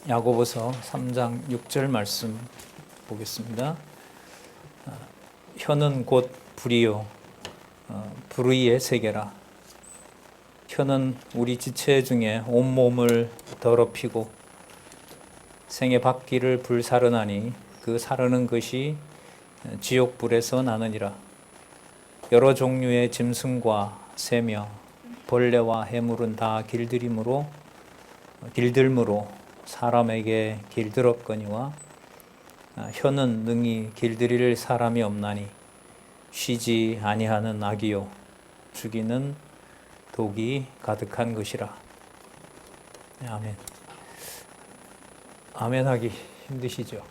야고보서 3장 6절 말씀 보겠습니다. 혀는 곧 불이요 불의의 세계라. 혀는 우리 지체 중에 온몸을 더럽히고 생의 바퀴를 불사르나니 그 사르는 것이 지옥불에서 나느니라. 여러 종류의 짐승과 새며 벌레와 해물은 다 길들므로 사람에게 길들었거니와 혀는 능히 길들일 사람이 없나니 쉬지 아니하는 악이요 죽이는 독이 가득한 것이라. 아멘. 아멘 하기 힘드시죠?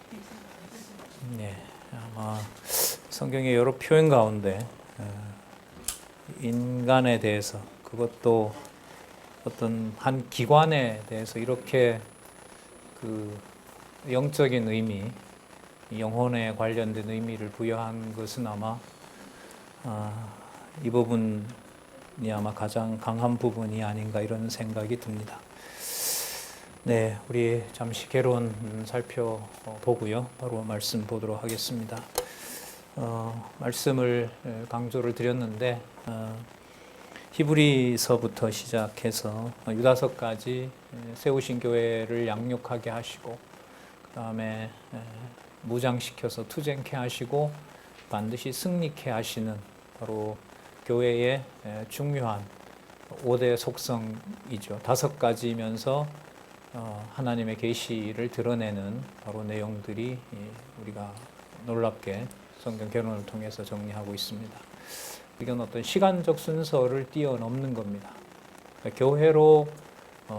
네, 아마 성경의 여러 표현 가운데 인간에 대해서, 그것도 어떤 한 기관에 대해서 이렇게 그 영적인 의미, 영혼에 관련된 의미를 부여한 것은 아마 이 부분이 아마 가장 강한 부분이 아닌가 이런 생각이 듭니다. 네, 우리 잠시 개론 살펴보고요. 바로 말씀 보도록 하겠습니다. 말씀을 강조를 드렸는데 히브리서부터 시작해서 유다서까지 세우신 교회를 양육하게 하시고 그 다음에 무장시켜서 투쟁케 하시고 반드시 승리케 하시는 바로 교회의 중요한 5대 속성이죠. 5가지면서 하나님의 계시를 드러내는 바로 내용들이 우리가 놀랍게 성경 개론을 통해서 정리하고 있습니다. 이건 어떤 시간적 순서를 뛰어넘는 겁니다. 그러니까 교회로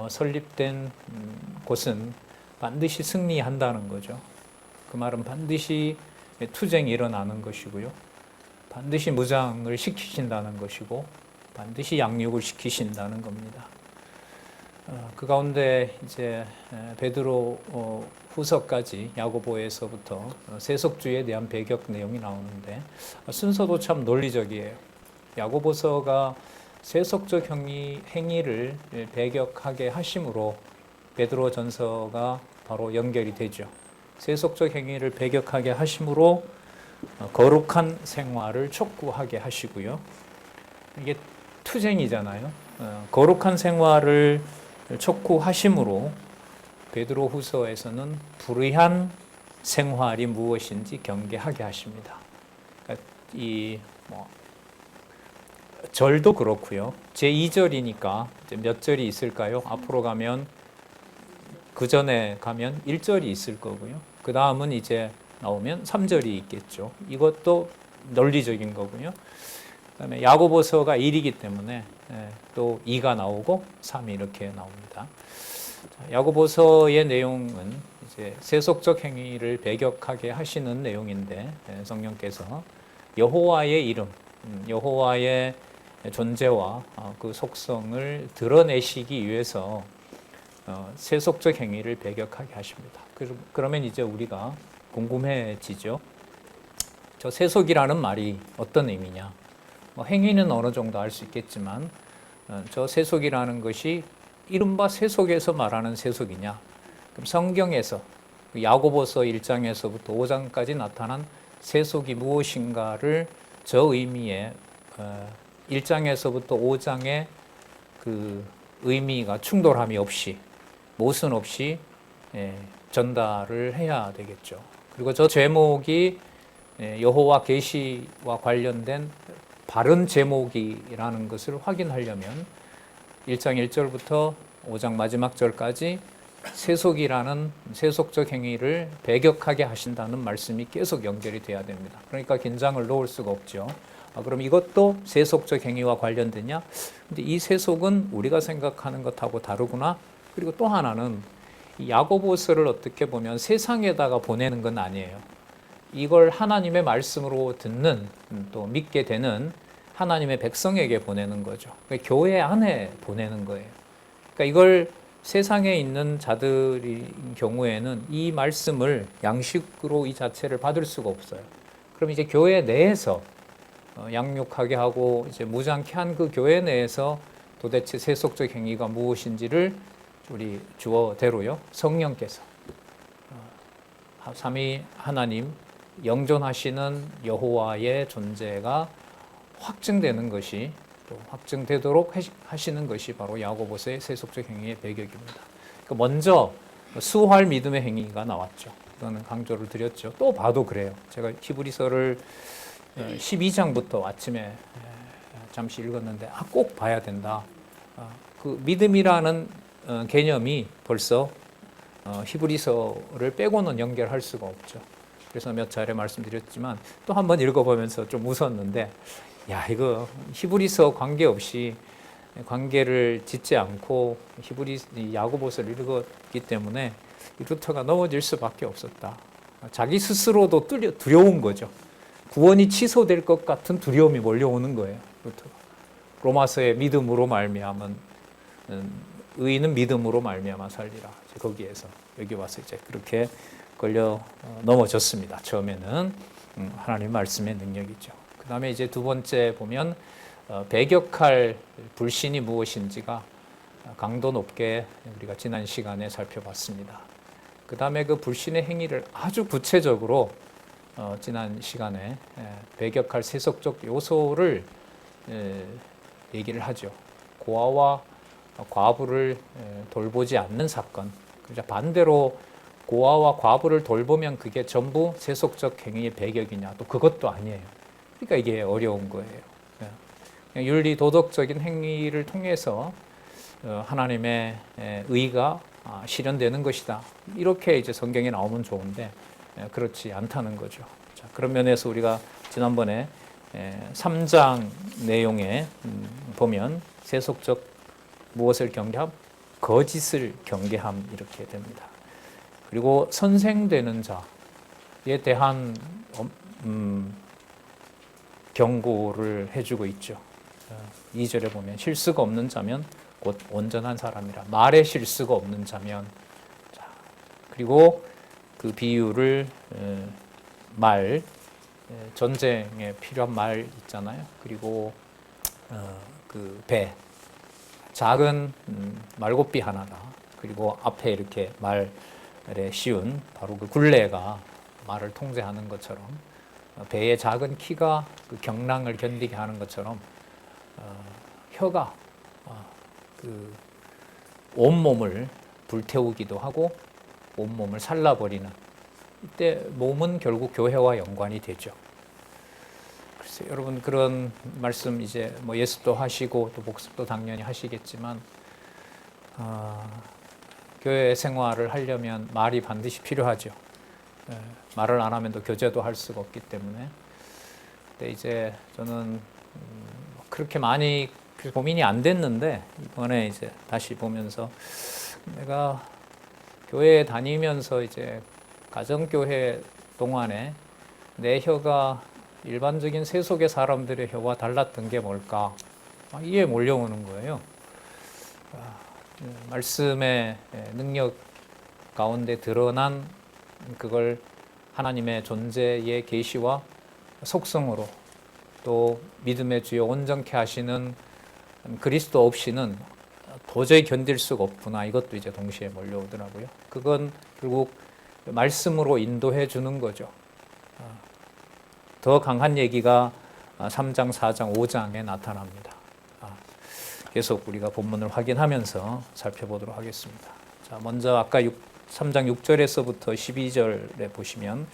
설립된 곳은 반드시 승리한다는 거죠. 그 말은 반드시 투쟁이 일어나는 것이고요. 반드시 무장을 시키신다는 것이고 반드시 양육을 시키신다는 겁니다. 그 가운데 이제 베드로 후서까지 야고보에서부터 세속주의에 대한 배격 내용이 나오는데 순서도 참 논리적이에요. 야고보서가 세속적 행위를 배격하게 하심으로 베드로 전서가 바로 연결이 되죠. 세속적 행위를 배격하게 하심으로 거룩한 생활을 촉구하게 하시고요. 이게 투쟁이잖아요. 거룩한 생활을 촉구하심으로 베드로 후서에서는 불의한 생활이 무엇인지 경계하게 하십니다. 그러니까 절도 그렇고요. 제2절이니까 몇 절이 있을까요? 앞으로 가면 그 전에 가면 1절이 있을 거고요. 그 다음은 이제 나오면 3절이 있겠죠. 이것도 논리적인 거고요. 그다음에 야고보서가 1이기 때문에 또 2가 나오고 3이 이렇게 나옵니다. 야고보서의 내용은 이제 세속적 행위를 배격하게 하시는 내용인데 성령께서 여호와의 이름, 여호와의 존재와 그 속성을 드러내시기 위해서 세속적 행위를 배격하게 하십니다. 그러면 이제 우리가 궁금해지죠. 저 세속이라는 말이 어떤 의미냐? 행위는 어느 정도 알 수 있겠지만 저 세속이라는 것이 이른바 세속에서 말하는 세속이냐? 그럼 성경에서 야고보서 1장에서부터 5장까지 나타난 세속이 무엇인가를 저 의미에 1장에서부터 5장의 그 의미가 충돌함이 없이 모순 없이 전달을 해야 되겠죠. 그리고 저 제목이 여호와 계시와 관련된 바른 제목이라는 것을 확인하려면 1장 1절부터 5장 마지막 절까지 세속이라는 세속적 행위를 배격하게 하신다는 말씀이 계속 연결이 돼야 됩니다. 그러니까 긴장을 놓을 수가 없죠. 그럼 이것도 세속적 행위와 관련되냐? 근데 이 세속은 우리가 생각하는 것하고 다르구나. 그리고 또 하나는 이 야고보서를 어떻게 보면 세상에다가 보내는 건 아니에요. 이걸 하나님의 말씀으로 듣는 또 믿게 되는 하나님의 백성에게 보내는 거죠. 그러니까 교회 안에 보내는 거예요. 그러니까 이걸 세상에 있는 자들의 경우에는 이 말씀을 양식으로 이 자체를 받을 수가 없어요. 그럼 이제 교회 내에서 양육하게 하고 이제 무장케 한 그 교회 내에서 도대체 세속적 행위가 무엇인지를 우리 주어대로요. 성령께서 삼위 하나님 영존하시는 여호와의 존재가 확증되는 것이 또 확증되도록 하시는 것이 바로 야고보서의 세속적 행위의 배경입니다. 그러니까 먼저 수활 믿음의 행위가 나왔죠. 이거는 강조를 드렸죠. 또 봐도 그래요. 제가 히브리서를 12장부터 아침에 잠시 읽었는데 꼭 봐야 된다. 그 믿음이라는 개념이 벌써 히브리서를 빼고는 연결할 수가 없죠. 그래서 몇 차례 말씀드렸지만 또 한번 읽어보면서 좀 웃었는데 야 이거 히브리서 관계없이 관계를 짓지 않고 야고보서를 읽었기 때문에 루터가 넘어질 수밖에 없었다. 자기 스스로도 두려운 거죠. 구원이 취소될 것 같은 두려움이 몰려오는 거예요. 루터가. 로마서의 믿음으로 말미암은 의인은 믿음으로 말미암아 살리라. 거기에서 여기 와서 이제 그렇게 걸려 넘어졌습니다. 처음에는 하나님 말씀의 능력이죠. 그 다음에 이제 두 번째 보면 배격할 불신이 무엇인지가 강도 높게 우리가 지난 시간에 살펴봤습니다. 그 다음에 그 불신의 행위를 아주 구체적으로 지난 시간에 배격할 세속적 요소를 얘기를 하죠. 고아와 과부를 돌보지 않는 사건. 반대로 고아와 과부를 돌보면 그게 전부 세속적 행위의 배격이냐? 또 그것도 아니에요. 그러니까 이게 어려운 거예요. 그냥 윤리 도덕적인 행위를 통해서 하나님의 의가 실현되는 것이다. 이렇게 이제 성경에 나오면 좋은데 그렇지 않다는 거죠. 자, 그런 면에서 우리가 지난번에 3장 내용에 보면 세속적 무엇을 경계함? 거짓을 경계함 이렇게 됩니다. 그리고 선생되는 자에 대한 경고를 해주고 있죠. 2절에 보면 실수가 없는 자면 곧 온전한 사람이라. 말에 실수가 없는 자면. 자, 그리고 그 비유를 말, 전쟁에 필요한 말 있잖아요. 그리고 그 배, 작은 말고삐 하나다. 그리고 앞에 이렇게 말에 씌운 바로 그 굴레가 말을 통제하는 것처럼 배의 작은 키가 그 경랑을 견디게 하는 것처럼 혀가 그 온몸을 불태우기도 하고 온몸을 살라버리는 이때 몸은 결국 교회와 연관이 되죠. 글쎄 여러분 그런 말씀 이제 뭐 예습도 하시고 또 복습도 당연히 하시겠지만 교회 생활을 하려면 말이 반드시 필요하죠. 말을 안 하면 또 교제도 할 수가 없기 때문에. 근데 이제 저는 그렇게 많이 고민이 안 됐는데 이번에 이제 다시 보면서 내가 교회에 다니면서 이제 가정교회 동안에 내 혀가 일반적인 세속의 사람들의 혀와 달랐던 게 뭘까? 이에 몰려오는 거예요. 말씀의 능력 가운데 드러난 그걸 하나님의 존재의 계시와 속성으로 또 믿음의 주여 온전케 하시는 그리스도 없이는 도저히 견딜 수가 없구나. 이것도 이제 동시에 몰려오더라고요. 그건 결국 말씀으로 인도해 주는 거죠. 더 강한 얘기가 3장, 4장, 5장에 나타납니다. 계속 우리가 본문을 확인하면서 살펴보도록 하겠습니다. 자, 먼저 아까 3장 6절에서부터 12절에 보시면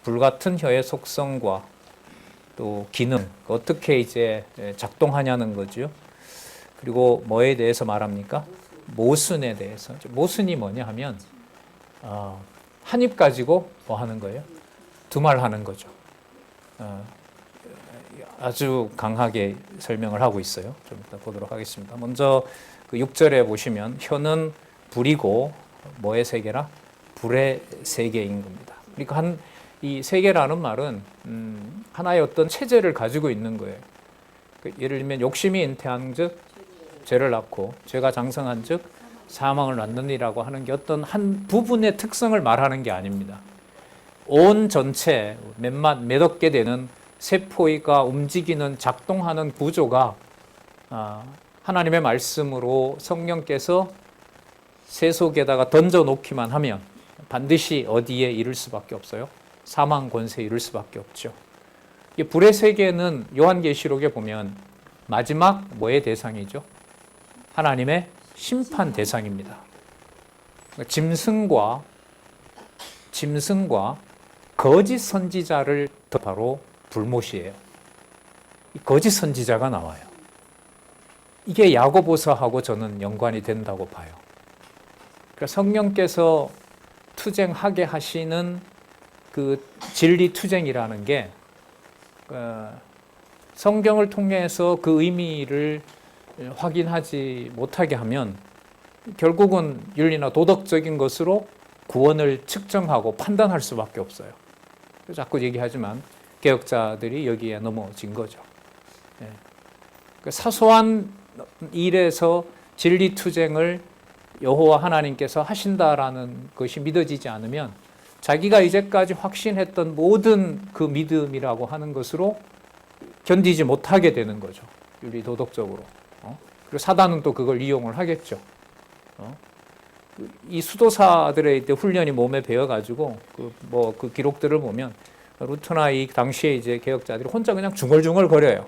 불같은 혀의 속성과 또 기능, 어떻게 이제 작동하냐는 거죠. 그리고 뭐에 대해서 말합니까? 모순에 대해서. 모순이 뭐냐 하면 한 입 가지고 뭐 하는 거예요? 두말하는 거죠. 아주 강하게 설명을 하고 있어요. 좀 이따 보도록 하겠습니다. 먼저 그 6절에 보시면 혀는 불이고 뭐의 세계라? 불의 세계인 겁니다. 그러니까 이 세계라는 말은 하나의 어떤 체제를 가지고 있는 거예요. 예를 들면 욕심이 잉태한즉 죄를 낳고 죄가 장성한즉 사망을 낳느니라고 하는 게 어떤 한 부분의 특성을 말하는 게 아닙니다. 온 전체 몇억 개 되는 세포가 움직이는 작동하는 구조가 하나님의 말씀으로 성령께서 세속에다가 던져 놓기만 하면 반드시 어디에 이를 수밖에 없어요? 사망 권세에 이를 수밖에 없죠. 이 불의 세계는 요한계시록에 보면 마지막 뭐의 대상이죠? 하나님의 심판 대상입니다. 짐승과 거짓 선지자를 바로 불못이에요. 이 거짓 선지자가 나와요. 이게 야고보서하고 저는 연관이 된다고 봐요. 그러니까 성령께서 투쟁하게 하시는 그 진리 투쟁이라는 게 성경을 통해서 그 의미를 확인하지 못하게 하면 결국은 윤리나 도덕적인 것으로 구원을 측정하고 판단할 수밖에 없어요. 자꾸 얘기하지만 개혁자들이 여기에 넘어진 거죠. 사소한 일에서 진리 투쟁을 여호와 하나님께서 하신다라는 것이 믿어지지 않으면 자기가 이제까지 확신했던 모든 그 믿음이라고 하는 것으로 견디지 못하게 되는 거죠. 윤리 도덕적으로. 그리고 사단은 또 그걸 이용을 하겠죠. 이 수도사들의 훈련이 몸에 배어가지고 그 기록들을 보면 루터나 이 당시에 이제 개혁자들이 혼자 그냥 중얼중얼 거려요.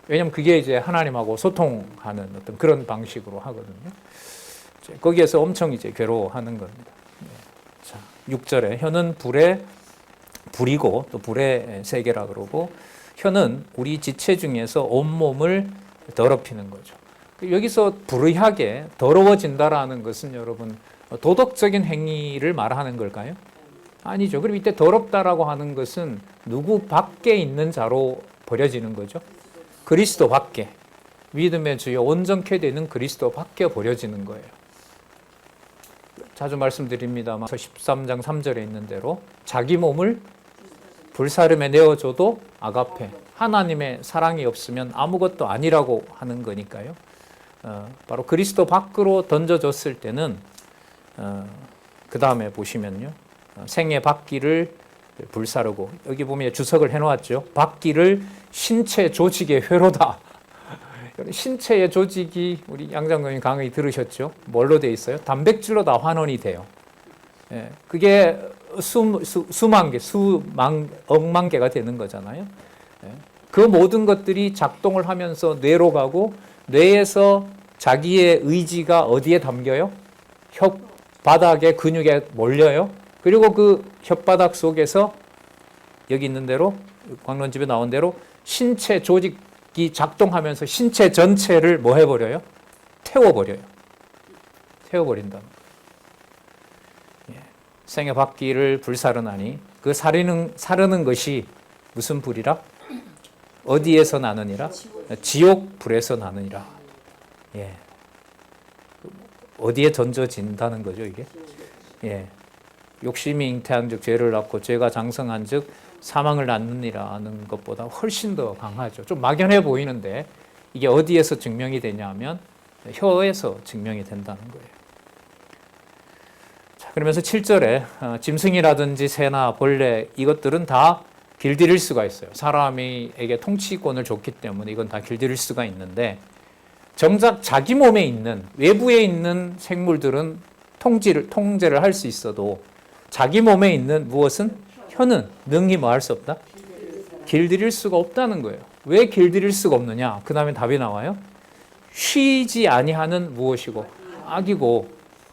왜냐하면 그게 이제 하나님하고 소통하는 어떤 그런 방식으로 하거든요. 거기에서 엄청 이제 괴로워하는 겁니다. 자, 6절에 혀는 불이고 또 불의 세계라 그러고 혀는 우리 지체 중에서 온몸을 더럽히는 거죠. 여기서 불의하게 더러워진다라는 것은 여러분 도덕적인 행위를 말하는 걸까요? 아니죠. 그럼 이때 더럽다라고 하는 것은 누구 밖에 있는 자로 버려지는 거죠? 그리스도 밖에. 믿음의 주요 온전케 되는 그리스도 밖에 버려지는 거예요. 자주 말씀드립니다만 13장 3절에 있는 대로 자기 몸을 불사름에 내어줘도 아가페. 하나님의 사랑이 없으면 아무것도 아니라고 하는 거니까요. 바로 그리스도 밖으로 던져졌을 때는 그 다음에 보시면요. 생의 박기를 불사르고 여기 보면 주석을 해놓았죠. 박기를 신체 조직의 회로다. 신체의 조직이 우리 양 장로님 강의 들으셨죠? 뭘로 돼 있어요? 단백질로 다 환원이 돼요. 그게 수만 개, 억만 개가 되는 거잖아요. 그 모든 것들이 작동을 하면서 뇌로 가고 뇌에서 자기의 의지가 어디에 담겨요? 혓바닥에 근육에 몰려요. 그리고 그 혓바닥 속에서 여기 있는 대로 광론집에 나온 대로 신체 조직이 작동하면서 신체 전체를 뭐 해버려요? 태워버려요. 태워버린다는 거예요. 생의 박기를 불사르나니 그 사르는 것이 무슨 불이라? 어디에서 나느니라? 지옥 불에서 나느니라. 예. 어디에 던져진다는 거죠, 이게? 예. 욕심이 잉태한 즉 죄를 낳고 죄가 장성한 즉 사망을 낳느니라는 것보다 훨씬 더 강하죠. 좀 막연해 보이는데 이게 어디에서 증명이 되냐면 혀에서 증명이 된다는 거예요. 자, 그러면서 7절에 짐승이라든지 새나 벌레 이것들은 다 길들일 수가 있어요. 사람에게 통치권을 줬기 때문에 이건 다 길들일 수가 있는데 정작 자기 몸에 있는 외부에 있는 생물들은 통제를 할 수 있어도 자기 몸에 있는 무엇은 혀는 능히 뭐 할 수 없다? 길들일 수가 없다는 거예요. 왜 길들일 수가 없느냐? 그 다음에 답이 나와요. 쉬지 아니하는 무엇이고 악이고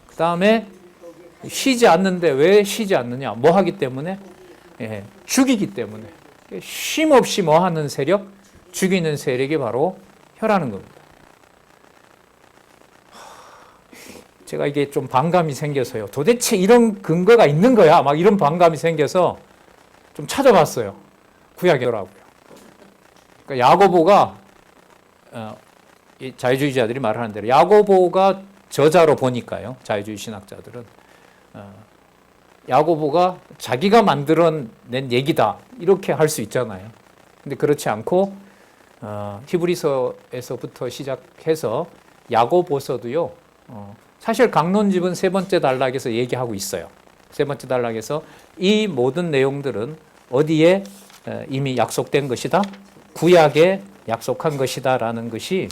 그 다음에 쉬지 않는데 왜 쉬지 않느냐? 뭐 하기 때문에? 예, 죽이기 때문에. 쉼 없이 뭐 하는 세력? 죽이는 세력이 바로 혀라는 겁니다. 제가 이게 좀 반감이 생겨서요. 도대체 이런 근거가 있는 거야? 막 이런 반감이 생겨서 좀 찾아봤어요. 구약이더라고요. 그러니까 야고보가 이 자유주의자들이 말하는 대로 야고보가 저자로 보니까요. 자유주의 신학자들은 야고보가 자기가 만들어낸 얘기다 이렇게 할 수 있잖아요. 근데 그렇지 않고 히브리서에서부터 시작해서 야고보서도요. 사실 강론집은 세 번째 단락에서 얘기하고 있어요. 세 번째 단락에서 이 모든 내용들은 어디에 이미 약속된 것이다? 구약에 약속한 것이다 라는 것이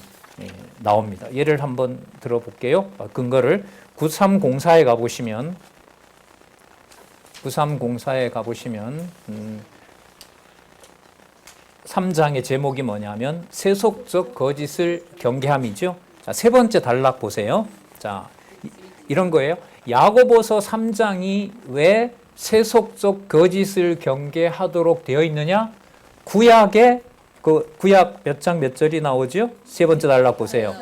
나옵니다. 예를 한번 들어볼게요. 근거를 9304에 가보시면 3장의 제목이 뭐냐면 세속적 거짓을 경계함이죠. 자, 세 번째 단락 보세요. 자, 이런 거예요. 야고보서 3장이 왜 세속적 거짓을 경계하도록 되어 있느냐? 구약에 구약 몇 장 몇 절이 나오죠? 세 번째 단락 보세요.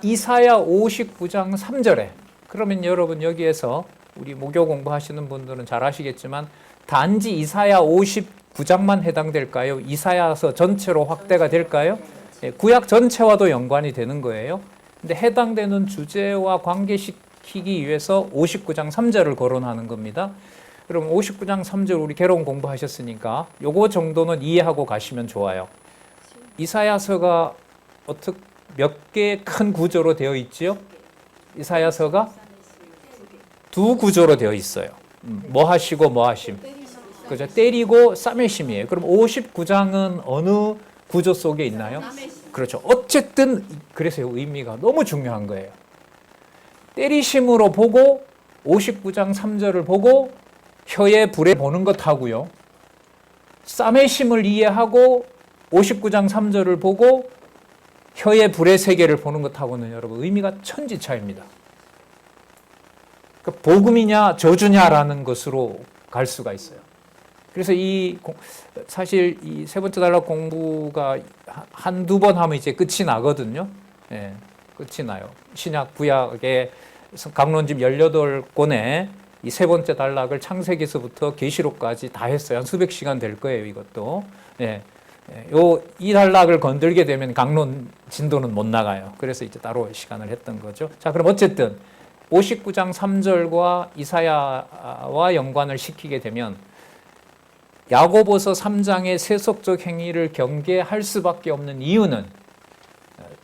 이사야 59장 3절에. 그러면 여러분 여기에서 우리 무교 공부하시는 분들은 잘 아시겠지만 단지 이사야 59장만 해당될까요? 이사야서 전체로 확대가 될까요? 구약 전체와도 연관이 되는 거예요. 근데 해당되는 주제와 관계시키기 위해서 59장 3절을 거론하는 겁니다. 그럼 59장 3절 우리 개론 공부하셨으니까 요거 정도는 이해하고 가시면 좋아요. 이사야서가 몇 개의 큰 구조로 되어 있지요? 이사야서가 두 구조로 되어 있어요. 뭐 하시고 뭐 하심. 그죠? 때리고 싸매심이에요. 그럼 59장은 어느 구조 속에 있나요? 그렇죠. 어쨌든 그래서 의미가 너무 중요한 거예요. 때리심으로 보고 59장 3절을 보고 혀의 불에 보는 것하고요. 싸매심을 이해하고 59장 3절을 보고 혀의 불의 세계를 보는 것하고는 여러분 의미가 천지차이입니다. 그러니까 복음이냐 저주냐라는 것으로 갈 수가 있어요. 그래서 사실 이 세 번째 단락 공부가 한두 번 하면 이제 끝이 나거든요. 예, 끝이 나요. 신약 구약의 강론집 18권에 이 세 번째 단락을 창세기서부터 계시록까지 다 했어요. 한 수백 시간 될 거예요, 이것도. 예. 이 단락을 건들게 되면 강론 진도는 못 나가요. 그래서 이제 따로 시간을 했던 거죠. 자, 그럼 어쨌든 59장 3절과 이사야와 연관을 시키게 되면 야고보서 3장의 세속적 행위를 경계할 수밖에 없는 이유는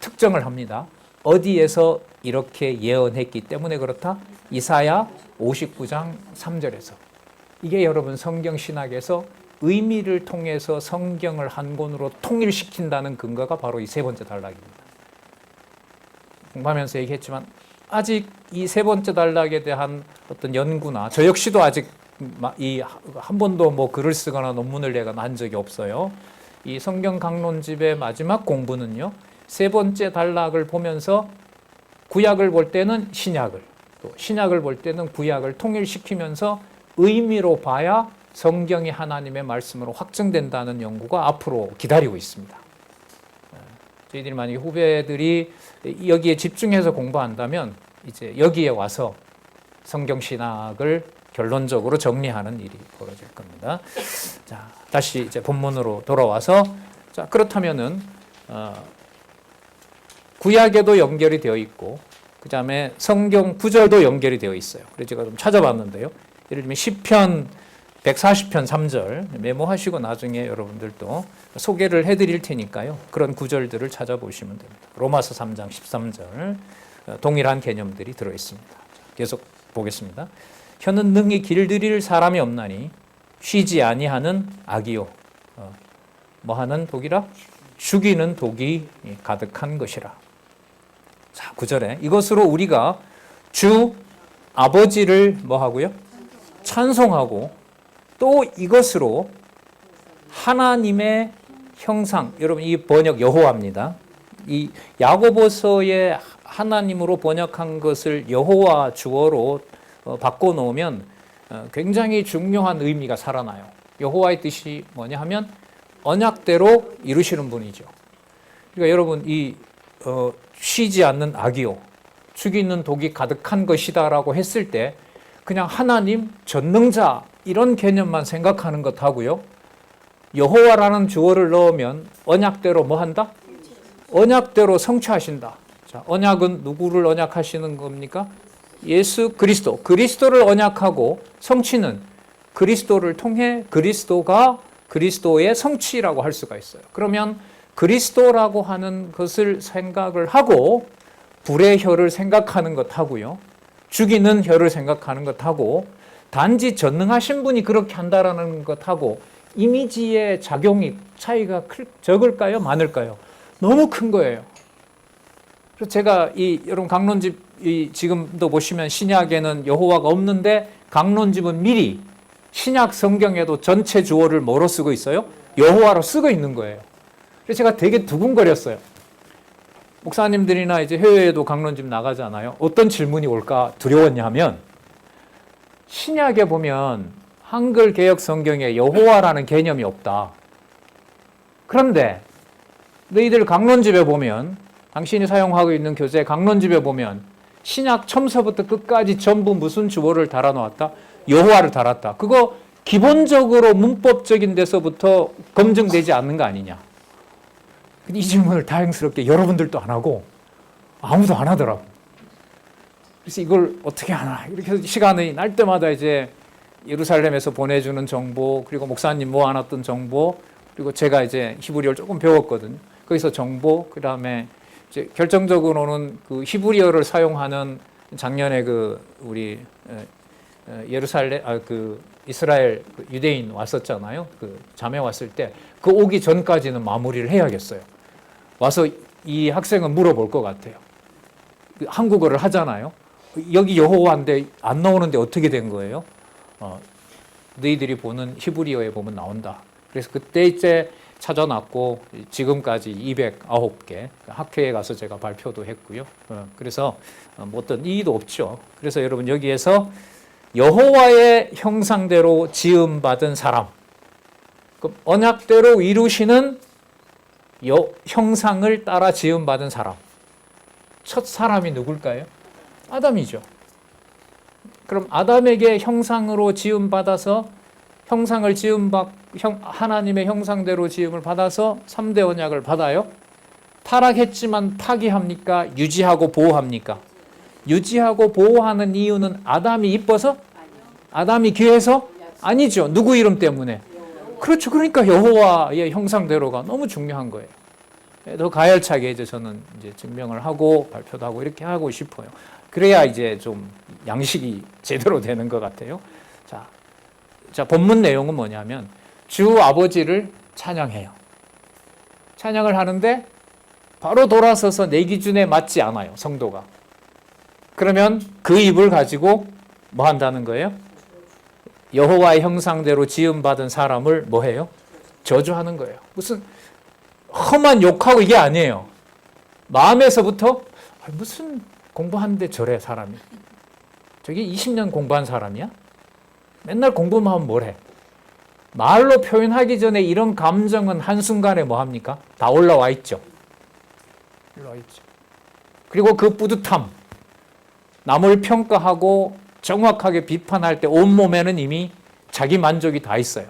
특정을 합니다. 어디에서 이렇게 예언했기 때문에 그렇다? 이사야 59장 3절에서. 이게 여러분 성경 신학에서 의미를 통해서 성경을 한 권으로 통일시킨다는 근거가 바로 이 세 번째 단락입니다. 공부하면서 얘기했지만 아직 이 세 번째 단락에 대한 어떤 연구나 저 역시도 아직 한 번도 뭐 글을 쓰거나 논문을 내가 난 적이 없어요. 이 성경 강론집의 마지막 공부는요. 세 번째 단락을 보면서 구약을 볼 때는 신약을, 또 신약을 볼 때는 구약을 통일시키면서 의미로 봐야 성경이 하나님의 말씀으로 확증된다는 연구가 앞으로 기다리고 있습니다. 저희들이 만약에 후배들이 여기에 집중해서 공부한다면 이제 여기에 와서 성경 신학을 결론적으로 정리하는 일이 벌어질 겁니다. 자, 다시 이제 본문으로 돌아와서 자, 그렇다면은 구약에도 연결이 되어 있고 그다음에 성경 구절도 연결이 되어 있어요. 그래서 제가 좀 찾아봤는데요. 예를 들면 시편 140편 3절 메모하시고 나중에 여러분들도 소개를 해드릴 테니까요. 그런 구절들을 찾아보시면 됩니다. 로마서 3장 13절 동일한 개념들이 들어있습니다. 계속 보겠습니다. 혀는 능히 길들일 사람이 없나니 쉬지 아니하는 악이요. 뭐하는 독이라? 죽이는 독이 가득한 것이라. 자, 9절에 이것으로 우리가 주 아버지를 뭐하고요? 찬송하고 또 이것으로 하나님의 형상, 여러분 이 번역 여호와입니다. 이 야고보서의 하나님으로 번역한 것을 여호와 주어로 바꿔놓으면 굉장히 중요한 의미가 살아나요. 여호와의 뜻이 뭐냐 하면 언약대로 이루시는 분이죠. 그러니까 여러분 이 쉬지 않는 악이요 죽이는 독이 가득한 것이다라고 했을 때 그냥 하나님 전능자 이런 개념만 생각하는 것하고요. 여호와라는 주어를 넣으면 언약대로 뭐 한다? 언약대로 성취하신다. 자, 언약은 누구를 언약하시는 겁니까? 예수 그리스도. 그리스도를 언약하고 성취는 그리스도를 통해 그리스도가 그리스도의 성취라고 할 수가 있어요. 그러면 그리스도라고 하는 것을 생각을 하고 불의 혀를 생각하는 것하고요. 죽이는 혀를 생각하는 것하고 단지 전능하신 분이 그렇게 한다라는 것하고 이미지의 작용이 차이가 적을까요? 많을까요? 너무 큰 거예요. 그래서 제가 여러분 강론집 지금도 보시면 신약에는 여호와가 없는데 강론집은 미리 신약 성경에도 전체 주어를 뭐로 쓰고 있어요? 여호와로 쓰고 있는 거예요. 그래서 제가 되게 두근거렸어요. 목사님들이나 이제 해외에도 강론집 나가잖아요. 어떤 질문이 올까 두려웠냐 하면 신약에 보면 한글 개역 성경에 여호와라는 개념이 없다. 그런데 너희들 강론집에 보면 당신이 사용하고 있는 교재 강론집에 보면 신약 처음서부터 끝까지 전부 무슨 주어를 달아놓았다? 여호와를 달았다. 그거 기본적으로 문법적인 데서부터 검증되지 않는 거 아니냐. 이 질문을 다행스럽게 여러분들도 안 하고 아무도 안 하더라고. 그래서 이걸 어떻게 하나 이렇게 해서 시간이 날 때마다 이제 예루살렘에서 보내주는 정보, 그리고 목사님 모아놨던 정보, 그리고 제가 이제 히브리어를 조금 배웠거든요. 거기서 정보, 그 다음에 이제 결정적으로는 그 히브리어를 사용하는 작년에 그 우리 예루살렘 그 이스라엘 유대인 왔었잖아요. 그 자매 왔을 때 그 오기 전까지는 마무리를 해야겠어요. 와서 이 학생은 물어볼 것 같아요. 한국어를 하잖아요. 여기 여호와인데 안 나오는데 어떻게 된 거예요? 너희들이 보는 히브리어에 보면 나온다. 그래서 그때 이제 찾아놨고 지금까지 209개 학회에 가서 제가 발표도 했고요. 그래서 뭐 어떤 이의도 없죠. 그래서 여러분 여기에서 여호와의 형상대로 지음받은 사람, 그럼 언약대로 이루시는 형상을 따라 지음받은 사람, 첫 사람이 누굴까요? 아담이죠. 그럼 아담에게 형상으로 지음받아서 형상을 하나님의 형상대로 지음을 받아서 3대 언약을 받아요. 타락했지만 파기합니까? 유지하고 보호합니까? 유지하고 보호하는 이유는 아담이 이뻐서? 아담이 귀해서? 아니죠. 누구 이름 때문에? 그렇죠. 그러니까 여호와의 형상대로가 너무 중요한 거예요. 더 가열차게 이제 저는 이제 증명을 하고 발표도 하고 이렇게 하고 싶어요. 그래야 이제 좀 양식이 제대로 되는 것 같아요. 자, 본문 내용은 뭐냐면 주 아버지를 찬양해요. 찬양을 하는데 바로 돌아서서 내 기준에 맞지 않아요, 성도가. 그러면 그 입을 가지고 뭐 한다는 거예요? 여호와의 형상대로 지음받은 사람을 뭐 해요? 저주하는 거예요. 무슨 험한 욕하고 이게 아니에요. 마음에서부터 무슨 공부하는데 저래 사람이. 저기 20년 공부한 사람이야? 맨날 공부만 하면 뭘 해? 말로 표현하기 전에 이런 감정은 한순간에 뭐 합니까? 다 올라와 있죠. 올라와 있죠. 그리고 그 뿌듯함, 남을 평가하고 정확하게 비판할 때 온몸에는 이미 자기 만족이 다 있어요.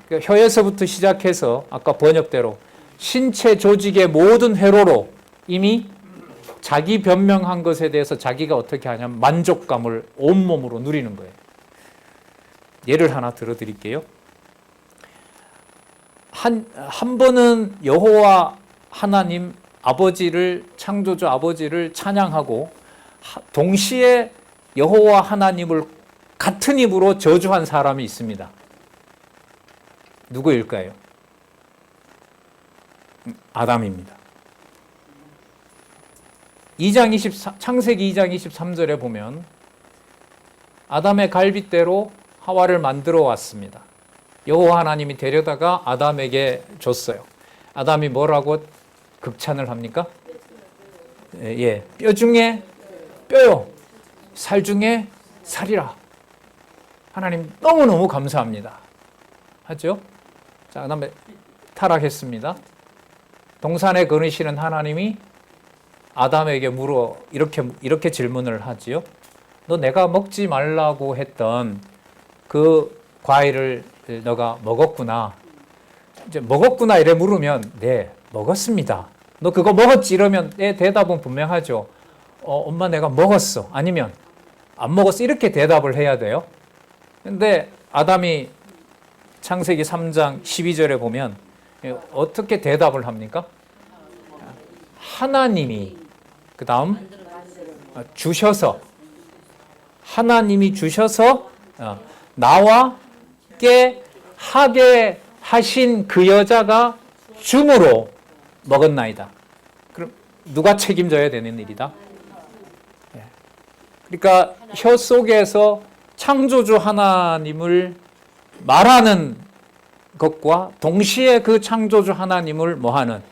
그러니까 혀에서부터 시작해서 아까 번역대로 신체 조직의 모든 회로로 이미 자기 변명한 것에 대해서 자기가 어떻게 하냐면 만족감을 온몸으로 누리는 거예요. 예를 하나 들어드릴게요. 한 번은 여호와 하나님 아버지를, 창조주 아버지를 찬양하고 동시에 여호와 하나님을 같은 입으로 저주한 사람이 있습니다. 누구일까요? 아담입니다. 창세기 2장 23절에 보면 아담의 갈빗대로 하와를 만들어 왔습니다. 여호와 하나님이 데려다가 아담에게 줬어요. 아담이 뭐라고 극찬을 합니까? 예, 뼈 중에 뼈요, 살 중에 살이라. 하나님 너무너무 감사합니다. 하죠? 자, 그다음에 타락했습니다. 동산에 거느시는 하나님이 아담에게 이렇게 질문을 하지요. 너 내가 먹지 말라고 했던 그 과일을 너가 먹었구나. 이제 먹었구나 이래 물으면 네, 먹었습니다. 너 그거 먹었지? 이러면 네, 대답은 분명하죠. 엄마 내가 먹었어. 아니면 안 먹었어. 이렇게 대답을 해야 돼요. 근데 아담이 창세기 3장 12절에 보면 어떻게 대답을 합니까? 하나님이 그 다음 주셔서, 하나님이 주셔서 나와 깨 하게 하신 그 여자가 줌으로 먹었나이다. 그럼 누가 책임져야 되는 일이다. 그러니까 혀 속에서 창조주 하나님을 말하는 것과 동시에 그 창조주 하나님을 뭐하는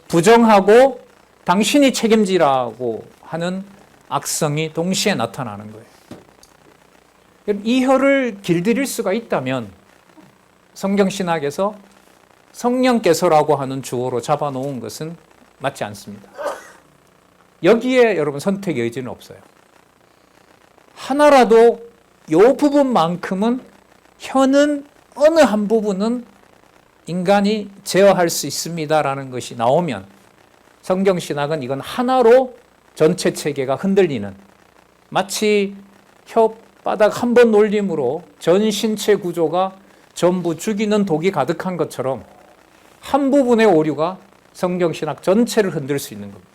부정하고 당신이 책임지라고 하는 악성이 동시에 나타나는 거예요. 이 혀를 길들일 수가 있다면 성경신학에서 성령께서라고 하는 주어로 잡아놓은 것은 맞지 않습니다. 여기에 여러분 선택의 여지는 없어요. 하나라도 이 부분만큼은 혀는 어느 한 부분은 인간이 제어할 수 있습니다라는 것이 나오면 성경신학은 이건 하나로 전체 체계가 흔들리는, 마치 혓바닥 한 번 놀림으로 전 신체 구조가 전부 죽이는 독이 가득한 것처럼 한 부분의 오류가 성경신학 전체를 흔들 수 있는 겁니다.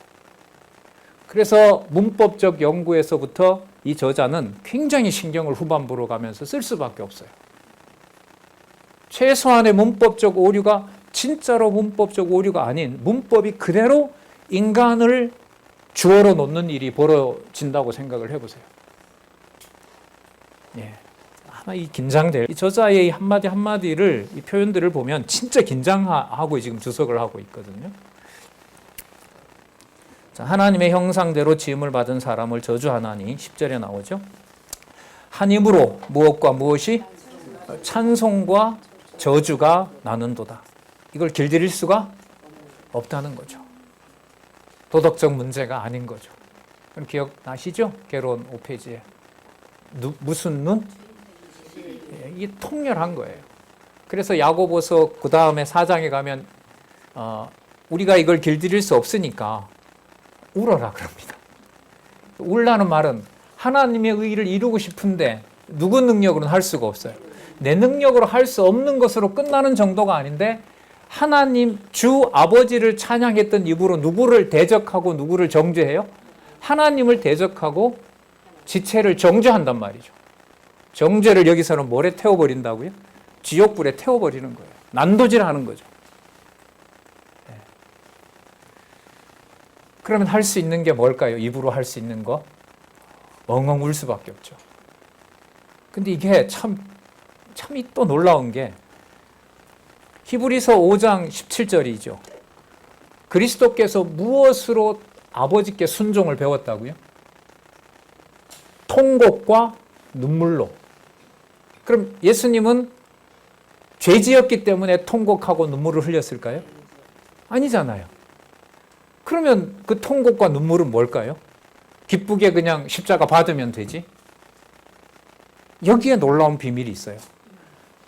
그래서 문법적 연구에서부터 이 저자는 굉장히 신경을 후반부로 가면서 쓸 수밖에 없어요. 최소한의 문법적 오류가 진짜로 문법적 오류가 아닌 문법이 그대로 인간을 주어로 놓는 일이 벌어진다고 생각을 해보세요. 예. 아마 이 긴장될, 이 저자의 한마디 한마디를, 이 표현들을 보면 진짜 긴장하고 지금 주석을 하고 있거든요. 자, 하나님의 형상대로 지음을 받은 사람을 저주하나니 10절에 나오죠. 한 입으로 무엇과 무엇이 찬송과 저주가 나는도다. 이걸 길들일 수가 없다는 거죠. 도덕적 문제가 아닌 거죠. 그럼 기억나시죠? 개론 5페이지에 무슨 눈? 이게 통렬한 거예요. 그래서 야고보서 그 다음에 4장에 가면 우리가 이걸 길들일 수 없으니까 울어라 그럽니다. 울라는 말은 하나님의 의의를 이루고 싶은데 누구 능력으로는 할 수가 없어요. 내 능력으로 할 수 없는 것으로 끝나는 정도가 아닌데 하나님 주 아버지를 찬양했던 입으로 누구를 대적하고 누구를 정죄해요? 하나님을 대적하고 지체를 정죄한단 말이죠. 정죄를 여기서는 뭐에 태워버린다고요? 지옥불에 태워버리는 거예요. 난도질하는 거죠. 네. 그러면 할 수 있는 게 뭘까요? 입으로 할 수 있는 거? 엉엉 울 수밖에 없죠. 근데 이게 참 또 놀라운 게 히브리서 5장 17절이죠. 그리스도께서 무엇으로 아버지께 순종을 배웠다고요? 통곡과 눈물로. 그럼 예수님은 죄지었기 때문에 통곡하고 눈물을 흘렸을까요? 아니잖아요. 그러면 그 통곡과 눈물은 뭘까요? 기쁘게 그냥 십자가 받으면 되지? 여기에 놀라운 비밀이 있어요.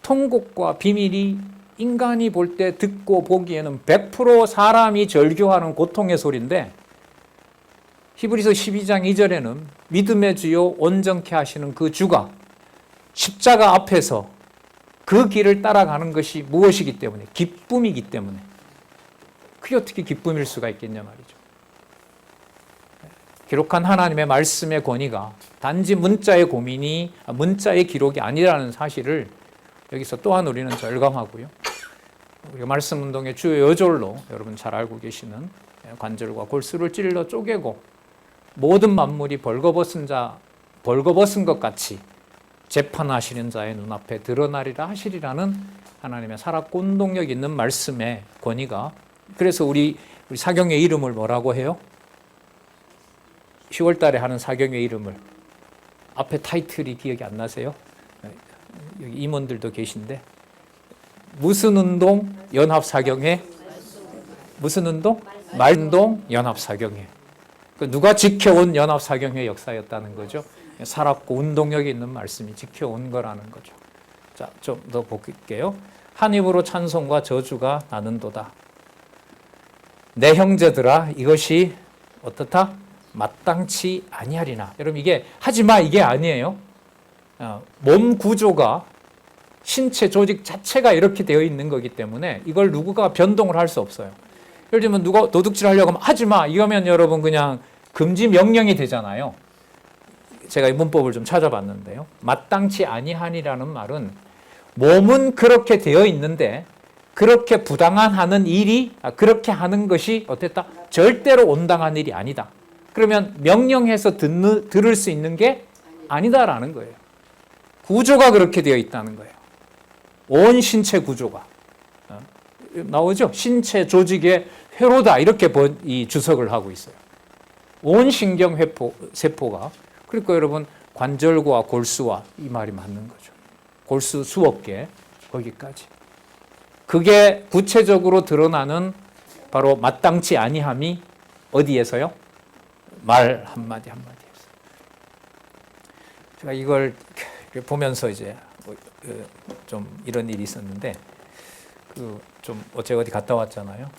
통곡과 비밀이 인간이 볼 때 듣고 보기에는 100% 사람이 절규하는 고통의 소리인데 히브리서 12장 2절에는 믿음의 주요 온전케 하시는 그 주가 십자가 앞에서 그 길을 따라가는 것이 무엇이기 때문에? 기쁨이기 때문에. 그게 어떻게 기쁨일 수가 있겠냐 말이죠. 기록한 하나님의 말씀의 권위가 단지 문자의 기록이 아니라는 사실을 여기서 또한 우리는 절감하고요. 우리가 말씀 운동의 주요 여졸로 여러분 잘 알고 계시는 관절과 골수를 찔러 쪼개고 모든 만물이 벌거벗은 것 같이 재판하시는 자의 눈앞에 드러나리라 하시리라는 하나님의 살았고 운동력 있는 말씀의 권위가, 그래서 우리 사경의 이름을 뭐라고 해요? 10월 달에 하는 사경의 이름을 앞에 타이틀이 기억이 안 나세요? 여기 임원들도 계신데 무슨 운동? 연합사경회. 무슨 운동? 말운동 연합사경회. 누가 지켜온 연합사경회 역사였다는 거죠. 살았고 운동력이 있는 말씀이 지켜온 거라는 거죠. 자, 좀 더 볼게요. 한 입으로 찬송과 저주가 나는도다. 내 형제들아 이것이 어떻다? 마땅치 아니하리나. 여러분 이게 하지마 이게 아니에요. 몸 구조가 신체 조직 자체가 이렇게 되어 있는 거기 때문에 이걸 누구가 변동을 할 수 없어요. 예를 들면 누가 도둑질 하려고 하면 하지마 이러면 여러분 그냥 금지 명령이 되잖아요. 제가 이 문법을 좀 찾아봤는데요. 마땅치 아니하니라는 말은 몸은 그렇게 되어 있는데 그렇게 부당한 하는 일이 그렇게 하는 것이 어땠다? 절대로 온당한 일이 아니다. 그러면 명령해서 들을 수 있는 게 아니다라는 거예요. 구조가 그렇게 되어 있다는 거예요. 온 신체 구조가 나오죠. 신체 조직의 회로다 이렇게 이 주석을 하고 있어요. 온 신경 세포가. 그러니까 여러분 관절과 골수와 이 말이 맞는 거죠. 골수 수억 개 거기까지. 그게 구체적으로 드러나는 바로 마땅치 아니함이 어디에서요? 말 한마디 한마디에서. 제가 이걸 보면서 이제 좀 이런 일이 있었는데 좀 어제 어디 갔다 왔잖아요.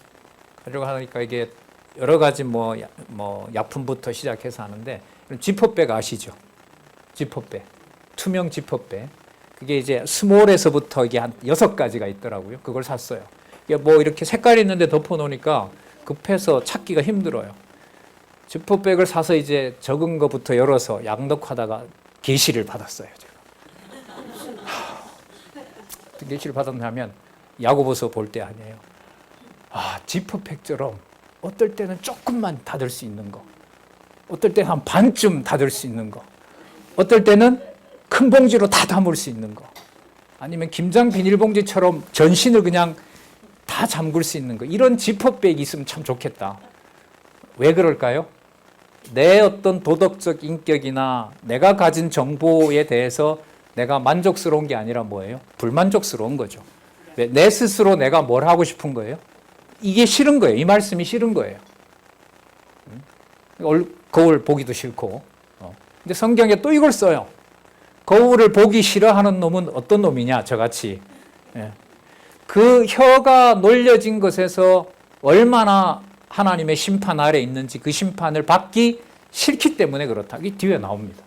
가려고 하니까 이게 여러 가지 뭐 약품부터 시작해서 하는데 지퍼백 아시죠? 지퍼백, 투명 지퍼백. 그게 이제 스몰에서부터 이게 한 6가지가 있더라고요. 그걸 샀어요. 이게 뭐 이렇게 색깔이 있는데 덮어놓으니까 급해서 찾기가 힘들어요. 지퍼백을 사서 이제 적은 것부터 열어서 양독하다가 계시를 받았어요. 제가. 계시를 받았냐면 야고보서 볼 때 아니에요. 지퍼백처럼 어떨 때는 조금만 닫을 수 있는 거, 어떨 때는 한 반쯤 닫을 수 있는 거, 어떨 때는 큰 봉지로 다 담을 수 있는 거, 아니면 김장 비닐봉지처럼 전신을 그냥 다 잠글 수 있는 거, 이런 지퍼백이 있으면 참 좋겠다. 왜 그럴까요? 내 어떤 도덕적 인격이나 내가 가진 정보에 대해서 내가 만족스러운 게 아니라 뭐예요? 불만족스러운 거죠. 왜? 내 스스로 내가 뭘 하고 싶은 거예요? 이게 싫은 거예요. 이 말씀이 싫은 거예요. 거울 보기도 싫고. 근데 성경에 또 이걸 써요. 거울을 보기 싫어하는 놈은 어떤 놈이냐? 저같이. 그 혀가 놀려진 것에서 얼마나 하나님의 심판 아래 있는지 그 심판을 받기 싫기 때문에 그렇다. 이 뒤에 나옵니다.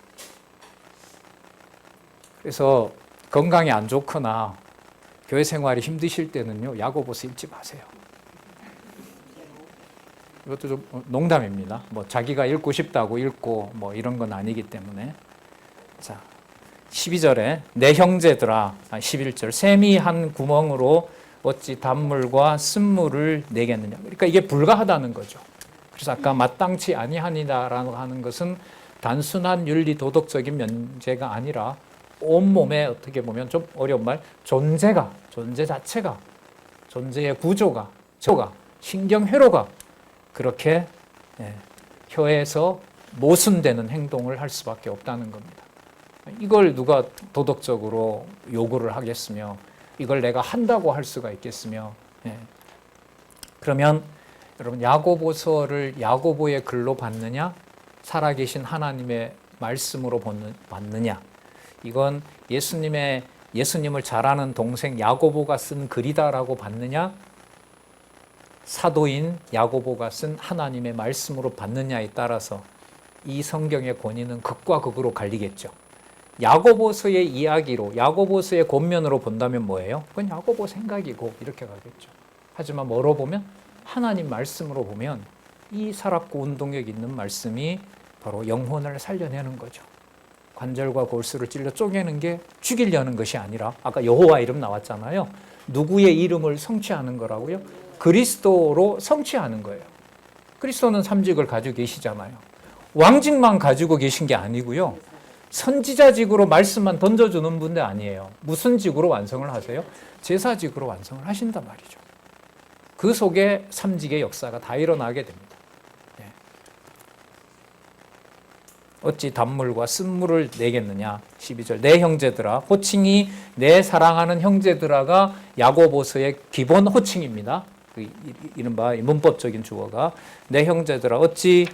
그래서 건강이 안 좋거나 교회 생활이 힘드실 때는요, 야고보서 읽지 마세요. 이것도 좀 농담입니다. 뭐 자기가 읽고 싶다고 읽고 뭐 이런 건 아니기 때문에. 자, 12절에 내 형제들아, 11절 샘이 한 구멍으로 어찌 단물과 쓴물을 내겠느냐. 그러니까 이게 불가하다는 거죠. 그래서 아까 마땅치 아니하니다라고 하는 것은 단순한 윤리 도덕적인 문제가 아니라 온몸에 어떻게 보면 좀 어려운 말, 존재 자체가, 존재의 구조가, 신경회로가 그렇게 혀에서 모순되는 행동을 할 수밖에 없다는 겁니다. 이걸 누가 도덕적으로 요구를 하겠으며 이걸 내가 한다고 할 수가 있겠으며. 그러면 여러분 야고보서를 야고보의 글로 받느냐 살아계신 하나님의 말씀으로 받느냐, 이건 예수님을 잘 아는 동생 야고보가 쓴 글이다라고 받느냐, 사도인 야고보가 쓴 하나님의 말씀으로 받느냐에 따라서 이 성경의 권위는 극과 극으로 갈리겠죠. 야고보서의 이야기로, 야고보서의 권면으로 본다면 뭐예요? 그건 야고보 생각이고 이렇게 가겠죠. 하지만 뭐로 보면? 하나님 말씀으로 보면 이 살았고 운동력 있는 말씀이 바로 영혼을 살려내는 거죠. 관절과 골수를 찔러 쪼개는 게 죽이려는 것이 아니라, 아까 여호와 이름 나왔잖아요. 누구의 이름을 성취하는 거라고요? 그리스도로 성취하는 거예요. 그리스도는 삼직을 가지고 계시잖아요. 왕직만 가지고 계신 게 아니고요. 선지자직으로 말씀만 던져주는 분도 아니에요. 무슨 직으로 완성을 하세요? 제사직으로 완성을 하신단 말이죠. 그 속에 삼직의 역사가 다 일어나게 됩니다. 어찌 단물과 쓴물을 내겠느냐. 12절 내 형제들아, 호칭이 내 사랑하는 형제들아가 야고보서의 기본 호칭입니다. 이른바 문법적인 주어가 내 형제들아 어찌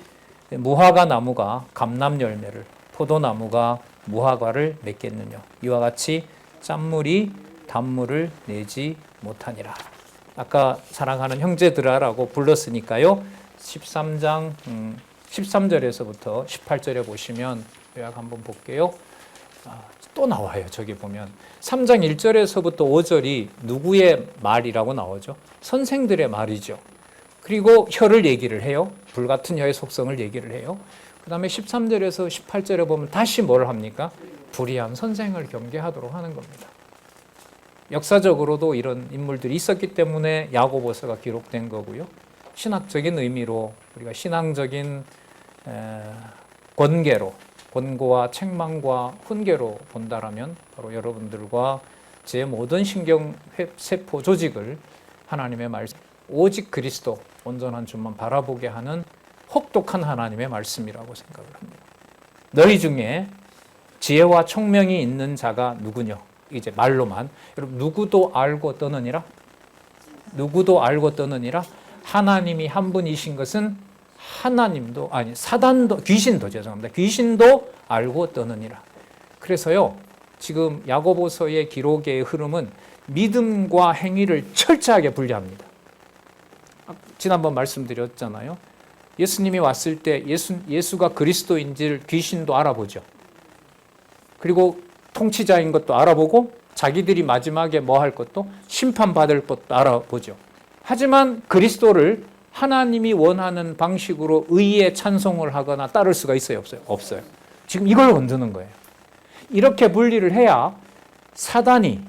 무화과 나무가 감람 열매를, 포도나무가 무화과를 맺겠느냐. 이와 같이 짠물이 단물을 내지 못하니라. 아까 사랑하는 형제들아라고 불렀으니까요. 13장 13절에서부터 18절에 보시면 요약 한번 볼게요. 또 나와요. 저기 보면 3장 1절에서부터 5절이 누구의 말이라고 나오죠? 선생들의 말이죠. 그리고 혀를 얘기를 해요. 불같은 혀의 속성을 얘기를 해요. 그 다음에 13절에서 18절에 보면 다시 뭘 합니까? 불의한 선생을 경계하도록 하는 겁니다. 역사적으로도 이런 인물들이 있었기 때문에 야고보서가 기록된 거고요. 신학적인 의미로 우리가 신앙적인 권계로, 권고와 책망과 훈계로 본다라면 바로 여러분들과 제 모든 신경세포 조직을 하나님의 말씀, 오직 그리스도, 온전한 주만 바라보게 하는 혹독한 하나님의 말씀이라고 생각을 합니다. 너희 중에 지혜와 총명이 있는 자가 누구냐? 이제 말로만. 여러분, 누구도 알고 떠느니라? 누구도 알고 떠느니라? 하나님이 한 분이신 것은 하나님도, 아니, 사단도, 귀신도, 죄송합니다. 귀신도 알고 떠느니라. 그래서요, 지금 야고보서의 기록의 흐름은 믿음과 행위를 철저하게 분리합니다. 지난번 말씀드렸잖아요. 예수님이 왔을 때 예수가 그리스도인지를 귀신도 알아보죠. 그리고 통치자인 것도 알아보고 자기들이 마지막에 뭐 할 것도 심판받을 것도 알아보죠. 하지만 그리스도를 하나님이 원하는 방식으로 의의 찬송을 하거나 따를 수가 있어요? 없어요? 없어요. 지금 이걸 건드는 거예요. 이렇게 분리를 해야 사단이,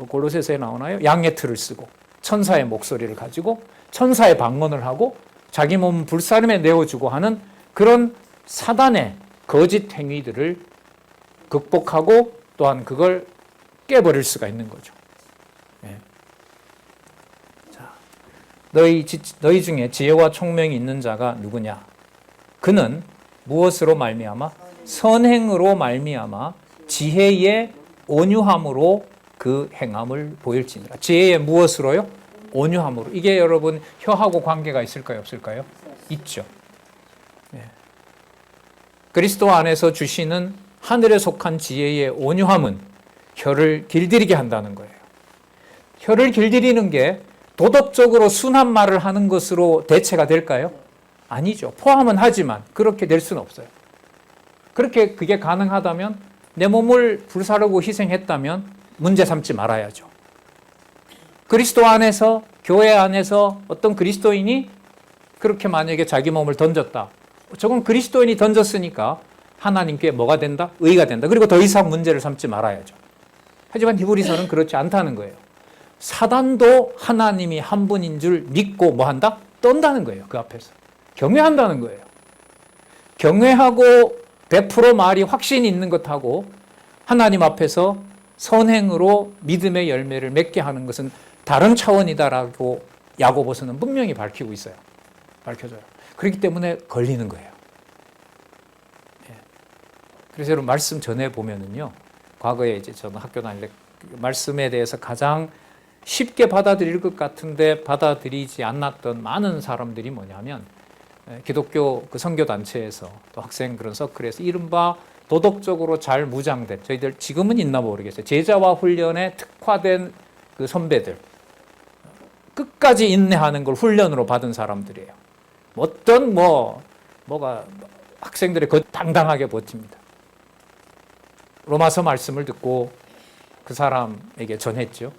골로새서에 나오나요? 양의 틀을 쓰고 천사의 목소리를 가지고 천사의 방언을 하고 자기 몸 불사름에 내어주고 하는 그런 사단의 거짓 행위들을 극복하고 또한 그걸 깨버릴 수가 있는 거죠. 네. 자, 너희 중에 지혜와 총명이 있는 자가 누구냐? 그는 무엇으로 말미암아? 선행으로 말미암아 지혜의 온유함으로 그 행함을 보일지니라. 지혜의 무엇으로요? 온유함으로. 이게 여러분 혀하고 관계가 있을까요? 없을까요? 있죠. 네. 그리스도 안에서 주시는 하늘에 속한 지혜의 온유함은 혀를 길들이게 한다는 거예요. 혀를 길들이는 게 도덕적으로 순한 말을 하는 것으로 대체가 될까요? 아니죠. 포함은 하지만 그렇게 될 수는 없어요. 그렇게 그게 가능하다면 내 몸을 불사르고 희생했다면 문제 삼지 말아야죠. 그리스도 안에서, 교회 안에서 어떤 그리스도인이 그렇게 만약에 자기 몸을 던졌다. 저건 그리스도인이 던졌으니까 하나님께 뭐가 된다? 의가 된다. 그리고 더 이상 문제를 삼지 말아야죠. 하지만 히브리서는 그렇지 않다는 거예요. 사단도 하나님이 한 분인 줄 믿고 뭐 한다? 떤다는 거예요. 그 앞에서. 경외한다는 거예요. 경외하고 100% 말이 확신이 있는 것하고 하나님 앞에서 선행으로 믿음의 열매를 맺게 하는 것은 다른 차원이다라고 야고보서는 분명히 밝히고 있어요. 밝혀줘요. 그렇기 때문에 걸리는 거예요. 그래서 여러분 말씀 전해 보면은요, 과거에 이제 저는 학교 다닐 때 말씀에 대해서 가장 쉽게 받아들일 것 같은데 받아들이지 않았던 많은 사람들이 뭐냐면 기독교 그 선교 단체에서 또 학생 그런 서클에서 이른바 도덕적으로 잘 무장된, 저희들 지금은 있나 모르겠어요. 제자화 훈련에 특화된 그 선배들, 끝까지 인내하는 걸 훈련으로 받은 사람들이에요. 어떤 뭐가 학생들이 그 당당하게 버팁니다. 로마서 말씀을 듣고 그 사람에게 전했죠.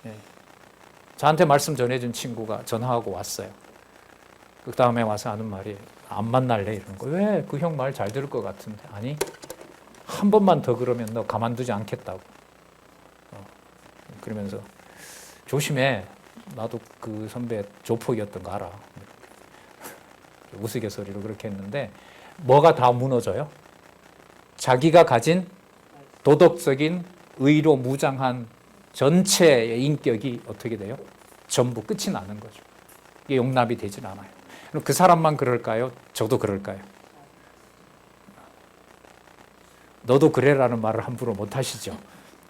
예. 저한테 말씀 전해준 친구가 전화하고 왔어요. 그 다음에 와서 하는 말이 안 만날래 이러는 거. 왜? 그 형 말 잘 들을 것 같은데. 아니, 한 번만 더 그러면 너 가만두지 않겠다고. 그러면서 조심해. 나도 그 선배 조폭이었던 거 알아. 우스갯소리로 그렇게 했는데 뭐가 다 무너져요? 자기가 가진 도덕적인 의로 무장한 전체의 인격이 어떻게 돼요? 전부 끝이 나는 거죠. 이게 용납이 되질 않아요. 그럼 그 사람만 그럴까요? 저도 그럴까요? 너도 그래라는 말을 함부로 못 하시죠.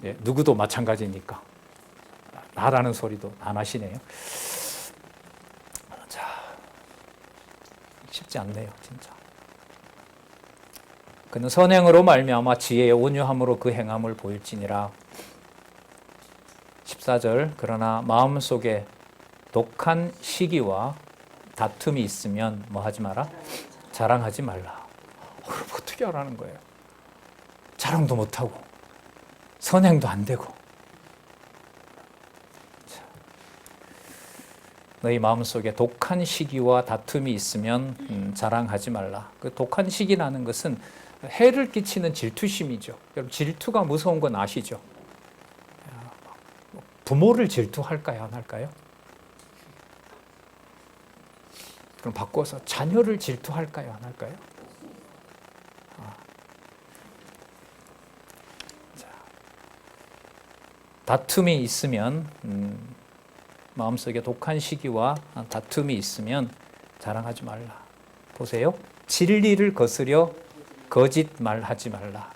예, 누구도 마찬가지니까. 나라는 소리도 안 하시네요. 자, 쉽지 않네요, 진짜. 그는 선행으로 말미암아 지혜의 온유함으로 그 행함을 보일지니라. 14절, 그러나 마음속에 독한 시기와 다툼이 있으면 뭐 하지 마라? 자랑하지 말라. 어떻게 하라는 거예요? 자랑도 못하고 선행도 안 되고. 너희 마음속에 독한 시기와 다툼이 있으면 자랑하지 말라. 그 독한 시기라는 것은 해를 끼치는 질투심이죠. 여러분 질투가 무서운 건 아시죠? 부모를 질투할까요? 안 할까요? 그럼 바꿔서 자녀를 질투할까요? 안 할까요? 자, 다툼이 있으면 마음속에 독한 시기와 다툼이 있으면 자랑하지 말라. 보세요. 진리를 거스려 거짓 말하지 말라.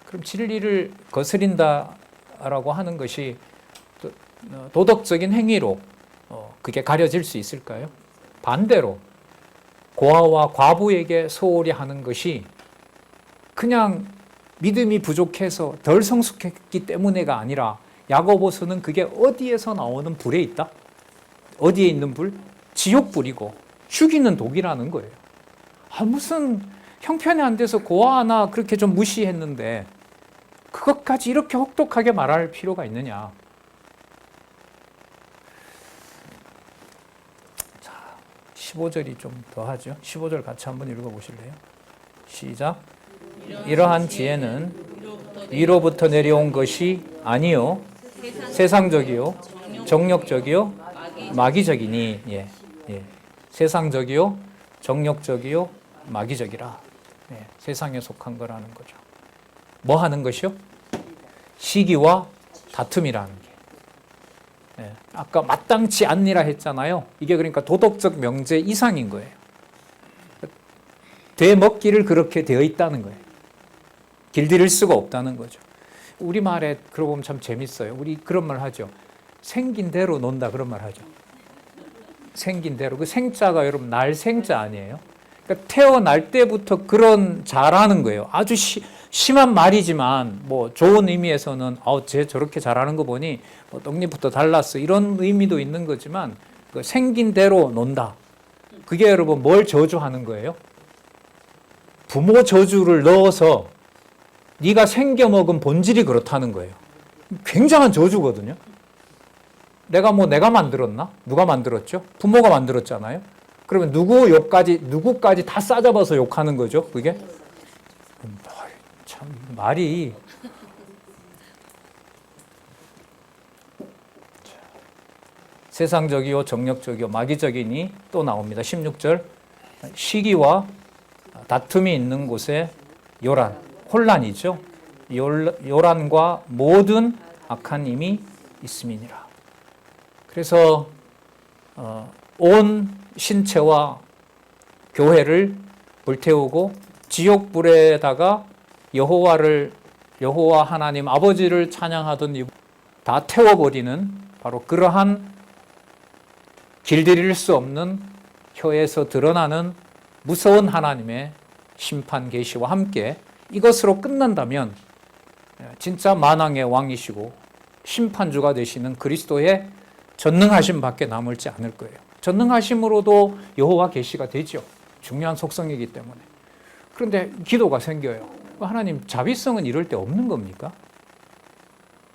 그럼 진리를 거스린다라고 하는 것이 도덕적인 행위로 그게 가려질 수 있을까요? 반대로 고아와 과부에게 소홀히 하는 것이 그냥 믿음이 부족해서 덜 성숙했기 때문에가 아니라 야고보서는 그게 어디에서 나오는 불에 있다? 어디에 있는 불? 지옥불이고 죽이는 독이라는 거예요. 무슨 형편이 안 돼서 고아 하나 그렇게 좀 무시했는데 그것까지 이렇게 혹독하게 말할 필요가 있느냐. 자, 15절이 좀 더 하죠. 15절 같이 한번 읽어보실래요? 시작. 이러한 지혜는 위로부터 내려온 것이 아니요 세상적이요 정력적이요 마귀적이니 세상적이요 정력적이요 마귀적이라. 세상에 속한 거라는 거죠. 뭐 하는 것이요? 시기와 다툼이라는 게. 아까 마땅치 않니라 했잖아요. 이게 그러니까 도덕적 명제 이상인 거예요. 되먹기를 그렇게 되어 있다는 거예요. 길들일 수가 없다는 거죠. 우리말에 그러고 보면 참 재밌어요. 우리 그런 말 하죠. 생긴 대로 논다 그런 말 하죠. 생긴 대로. 그 생자가 여러분 날 생자 아니에요? 그러니까 태어날 때부터 그런 잘하는 거예요. 아주 심한 말이지만 뭐 좋은 의미에서는 쟤 저렇게 잘하는 거 보니 뭐 떡잎부터 달랐어 이런 의미도 있는 거지만 그 생긴 대로 논다. 그게 여러분 뭘 저주하는 거예요? 부모 저주를 넣어서 네가 생겨먹은 본질이 그렇다는 거예요. 굉장한 저주거든요. 내가 만들었나? 누가 만들었죠? 부모가 만들었잖아요. 그러면 누구까지 다 싸잡아서 욕하는 거죠, 그게? 참, 말이. 세상적이요, 정력적이요, 마귀적이니 또 나옵니다. 16절. 시기와 다툼이 있는 곳에 요란, 혼란이죠. 요란과 모든 악한 힘이 있음이니라. 그래서 온 신체와 교회를 불태우고 지옥불에다가 여호와 하나님 아버지를 찬양하던 다 태워버리는 바로 그러한 길들일 수 없는 혀에서 드러나는 무서운 하나님의 심판 계시와 함께 이것으로 끝난다면 진짜 만왕의 왕이시고 심판주가 되시는 그리스도의 전능하심 밖에 남을지 않을 거예요. 전능하심으로도 여호와 계시가 되죠. 중요한 속성이기 때문에. 그런데 기도가 생겨요. 하나님 자비성은 이럴 때 없는 겁니까?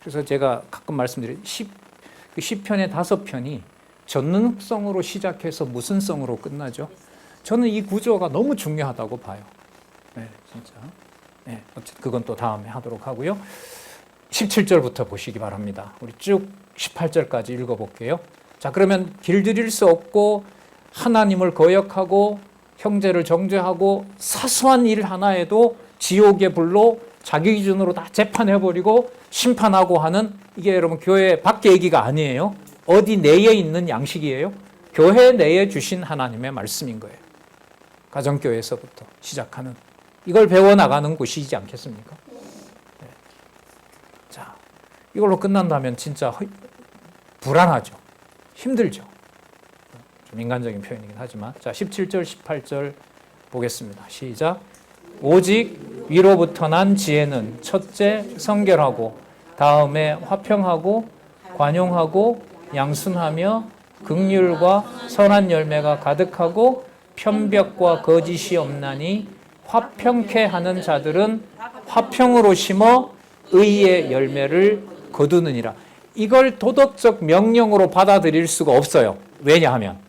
그래서 제가 가끔 말씀드린 시편의 5편이 전능성으로 시작해서 무슨 성으로 끝나죠? 저는 이 구조가 너무 중요하다고 봐요. 진짜. 어쨌든 그건 또 다음에 하도록 하고요. 17절부터 보시기 바랍니다. 우리 쭉 18절까지 읽어볼게요. 자, 그러면 길들일 수 없고 하나님을 거역하고 형제를 정죄하고 사소한 일 하나에도 지옥의 불로 자기 기준으로 다 재판해버리고 심판하고 하는 이게 여러분 교회 밖의 얘기가 아니에요. 어디 내에 있는 양식이에요. 교회 내에 주신 하나님의 말씀인 거예요. 가정교회에서부터 시작하는 이걸 배워나가는 곳이지 않겠습니까? 자, 이걸로 끝난다면 진짜 불안하죠. 힘들죠. 좀 인간적인 표현이긴 하지만 자 17절 18절 보겠습니다. 시작. 오직 위로부터 난 지혜는 첫째 성결하고 다음에 화평하고 관용하고 양순하며 긍휼과 선한 열매가 가득하고 편벽과 거짓이 없나니 화평케 하는 자들은 화평으로 심어 의의 열매를 거두느니라. 이걸 도덕적 명령으로 받아들일 수가 없어요. 왜냐하면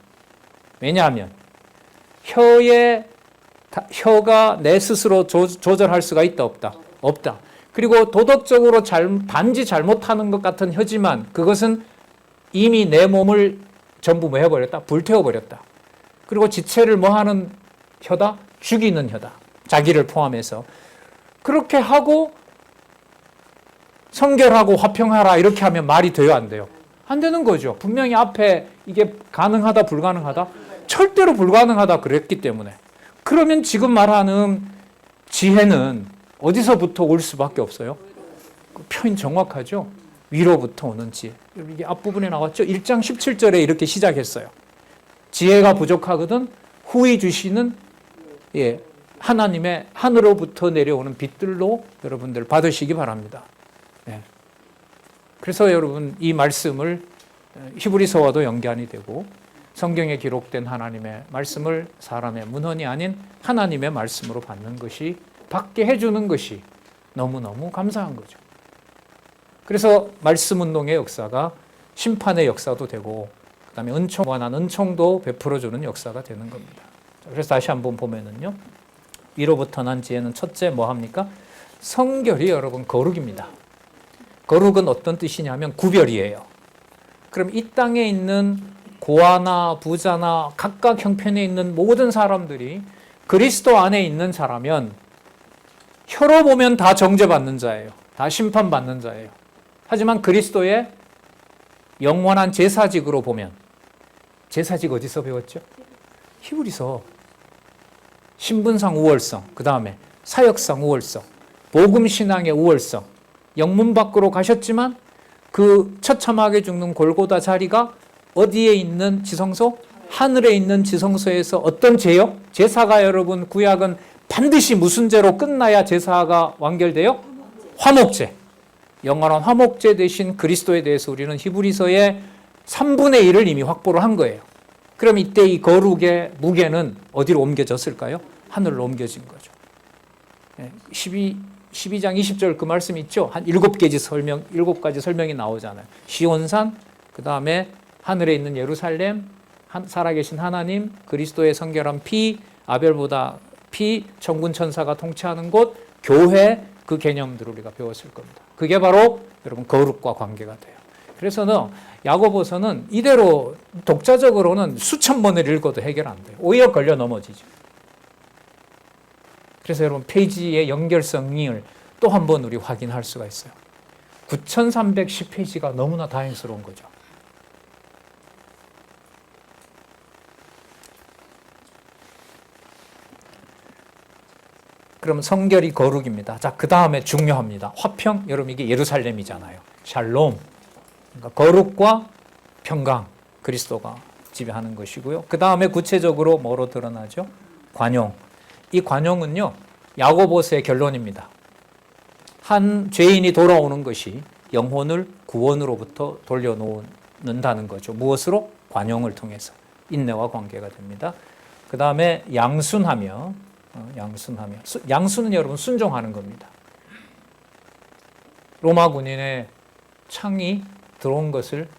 혀가 내 스스로 조절할 수가 있다 없다? 없다. 그리고 도덕적으로 단지 잘못하는 것 같은 혀지만 그것은 이미 내 몸을 전부 뭐 해버렸다? 불태워버렸다. 그리고 지체를 뭐 하는 혀다? 죽이는 혀다. 자기를 포함해서. 그렇게 하고 성결하고 화평하라 이렇게 하면 말이 돼요, 안 돼요? 안 되는 거죠. 분명히 앞에 이게 가능하다, 불가능하다? 절대로 불가능하다 그랬기 때문에. 그러면 지금 말하는 지혜는 어디서부터 올 수밖에 없어요? 그 표현 정확하죠? 위로부터 오는 지혜. 이게 앞부분에 나왔죠? 1장 17절에 이렇게 시작했어요. 지혜가 부족하거든 후히 주시는 하나님의 하늘로부터 내려오는 빛들로 여러분들 받으시기 바랍니다. 그래서 여러분 이 말씀을 히브리서와도 연관이 되고 성경에 기록된 하나님의 말씀을 사람의 문헌이 아닌 하나님의 말씀으로 받는 것이 받게 해주는 것이 너무너무 감사한 거죠. 그래서 말씀 운동의 역사가 심판의 역사도 되고 그 다음에 무한한 은총도 베풀어주는 역사가 되는 겁니다. 그래서 다시 한번 보면은요. 위로부터 난 지혜는 첫째 뭐 합니까? 성결이 여러분 거룩입니다. 거룩은 어떤 뜻이냐면 구별이에요. 그럼 이 땅에 있는 고아나 부자나 각각 형편에 있는 모든 사람들이 그리스도 안에 있는 자라면 혀로 보면 다 정죄받는 자예요. 다 심판받는 자예요. 하지만 그리스도의 영원한 제사직으로 보면 제사직 어디서 배웠죠? 히브리서. 신분상 우월성, 그 다음에 사역상 우월성, 복음신앙의 우월성. 영문 밖으로 가셨지만 그 처참하게 죽는 골고다 자리가 어디에 있는 지성소? 하늘에 있는 지성소에서 어떤 죄요? 제사가 여러분 구약은 반드시 무슨 죄로 끝나야 제사가 완결돼요? 화목제. 영원한 화목제 대신 그리스도에 대해서 우리는 히브리서의 3분의 1을 이미 확보를 한 거예요. 그럼 이때 이 거룩의 무게는 어디로 옮겨졌을까요? 하늘로 옮겨진 거죠. 12장 20절 그 말씀 있죠? 한 7가지 설명이 나오잖아요. 시온산, 그 다음에 하늘에 있는 예루살렘, 살아계신 하나님, 그리스도의 성결한 피, 아벨보다 피, 천군 천사가 통치하는 곳, 교회, 그 개념들을 우리가 배웠을 겁니다. 그게 바로 여러분 거룩과 관계가 돼요. 그래서는 야고보서는 이대로 독자적으로는 수천 번을 읽어도 해결 안 돼요. 오히려 걸려 넘어지죠. 그래서 여러분 페이지의 연결성을 또 한 번 우리 확인할 수가 있어요. 9310페이지가 너무나 다행스러운 거죠. 그럼 성결이 거룩입니다. 자, 그 다음에 중요합니다. 화평, 여러분 이게 예루살렘이잖아요. 샬롬, 그러니까 거룩과 평강, 그리스도가 지배하는 것이고요. 그 다음에 구체적으로 뭐로 드러나죠? 관용. 이 관용은요, 야고보서의 결론입니다. 한 죄인이 돌아오는 것이 영혼을 구원으로부터 돌려놓는다는 거죠. 무엇으로? 관용을 통해서. 인내와 관계가 됩니다. 그 다음에 양순하며, 양순은 여러분 순종하는 겁니다. 로마 군인의 창이 들어온 것을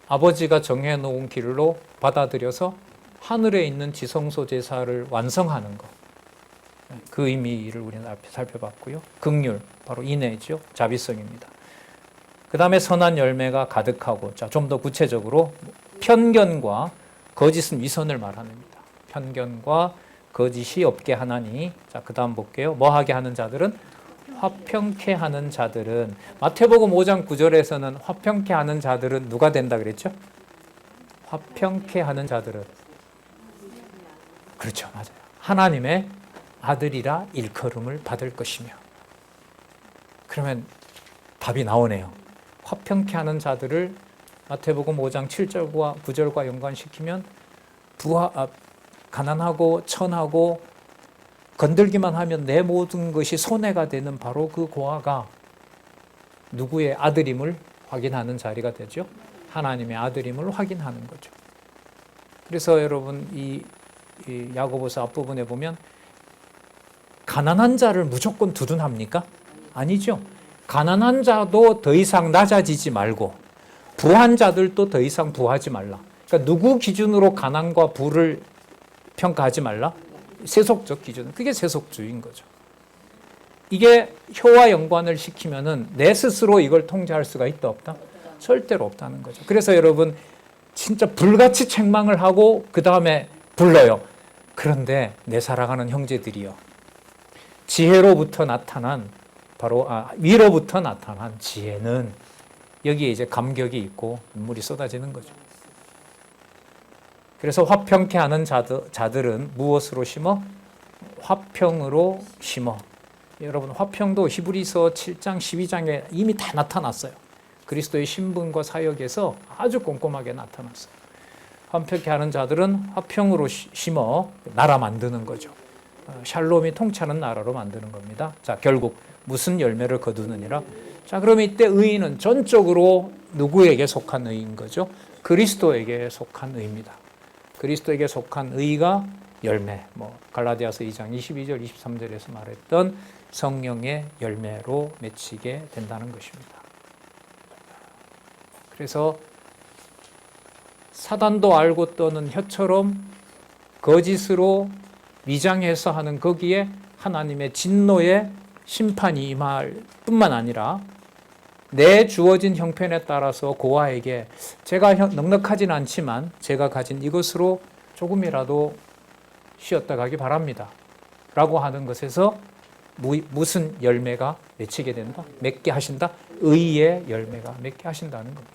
아버지가 정해놓은 길로 받아들여서 하늘에 있는 지성소 제사를 완성하는 것. 그 의미를 우리는 앞에 살펴봤고요. 긍휼, 바로 인애죠. 자비성입니다. 그 다음에 선한 열매가 가득하고, 자, 좀 더 구체적으로 편견과 거짓은 위선을 말합니다. 편견과 거짓이 없게 하나니, 자, 그 다음 볼게요. 뭐 하게 하는 자들은? 화평케 하는 자들은, 마태복음 5장 9절에서는 화평케 하는 자들은 누가 된다 그랬죠? 화평케 하는 자들은, 그렇죠, 맞아요. 하나님의 아들이라 일컬음을 받을 것이며. 그러면 답이 나오네요. 화평케 하는 자들을 마태복음 5장 7절과 9절과 연관시키면 가난하고 천하고 건들기만 하면 내 모든 것이 손해가 되는 바로 그 고아가 누구의 아들임을 확인하는 자리가 되죠. 하나님의 아들임을 확인하는 거죠. 그래서 여러분 이 야고보서 앞부분에 보면 가난한 자를 무조건 두둔합니까? 아니죠. 가난한 자도 더 이상 낮아지지 말고 부한 자들도 더 이상 부하지 말라. 그러니까 누구 기준으로 가난과 부를 평가하지 말라? 세속적 기준. 그게 세속주의인 거죠. 이게 효와 연관을 시키면은 내 스스로 이걸 통제할 수가 있다 없다? 절대로 없다는 거죠. 그래서 여러분 진짜 불같이 책망을 하고 그 다음에 불러요. 그런데 내 사랑하는 형제들이요, 지혜로부터 나타난 바로 위로부터 나타난 지혜는 여기에 이제 감격이 있고 눈물이 쏟아지는 거죠. 그래서 화평케 하는 자들은 무엇으로 심어? 화평으로 심어. 여러분 화평도 히브리서 7장 12장에 이미 다 나타났어요. 그리스도의 신분과 사역에서 아주 꼼꼼하게 나타났어요. 화평케 하는 자들은 화평으로 심어 나라 만드는 거죠. 샬롬이 통치하는 나라로 만드는 겁니다. 자, 결국 무슨 열매를 거두느니라. 자, 그러면 이때 의인은 전적으로 누구에게 속한 의인 거죠? 그리스도에게 속한 의입니다. 그리스도에게 속한 의가 열매, 갈라디아서 2장 22절 23절에서 말했던 성령의 열매로 맺히게 된다는 것입니다. 그래서 사단도 알고 떠는 혀처럼 거짓으로 위장해서 하는 거기에 하나님의 진노의 심판이 임할 뿐만 아니라 내 주어진 형편에 따라서 고아에게 제가 넉넉하진 않지만 제가 가진 이것으로 조금이라도 쉬었다 가기 바랍니다 라고 하는 것에서 무슨 열매가 맺히게 된다? 맺게 하신다? 의의 열매가 맺게 하신다는 겁니다.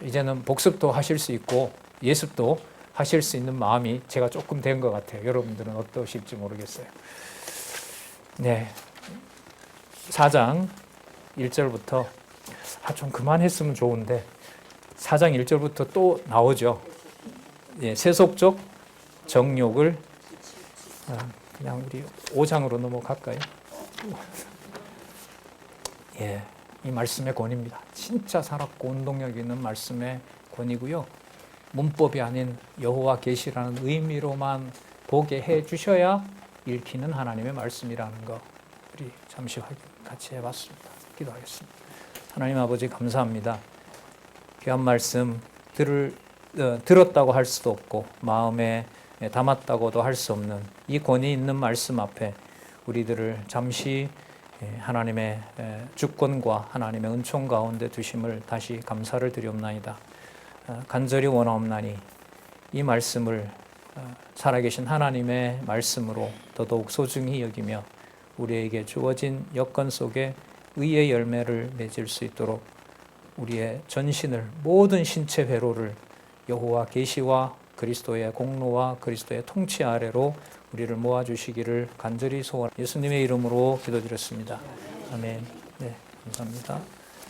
이제는 복습도 하실 수 있고 예습도 하실 수 있는 마음이 제가 조금 된 것 같아요. 여러분들은 어떠실지 모르겠어요. 네, 4장 1절부터 좀 그만했으면 좋은데 4장 1절부터 또 나오죠. 예, 세속적 정욕을 그냥 우리 5장으로 넘어갈까요? 예, 이 말씀의 권위입니다. 진짜 살았고 운동력 있는 말씀의 권위고요. 문법이 아닌 여호와 계시라는 의미로만 보게 해 주셔야 읽히는 하나님의 말씀이라는 거 우리 잠시 같이 해봤습니다. 기도하겠습니다. 하나님 아버지 감사합니다. 귀한 말씀 들었다고 할 수도 없고 마음에 담았다고도 할 수 없는 이 권위 있는 말씀 앞에 우리들을 잠시 하나님의 주권과 하나님의 은총 가운데 두심을 다시 감사를 드리옵나이다. 간절히 원하옵나니 이 말씀을 살아계신 하나님의 말씀으로 더더욱 소중히 여기며 우리에게 주어진 여건 속에 의의 열매를 맺을 수 있도록 우리의 전신을 모든 신체 회로를 여호와 계시와 그리스도의 공로와 그리스도의 통치 아래로 우리를 모아주시기를 간절히 소원 예수님의 이름으로 기도드렸습니다. 아멘. 네, 감사합니다.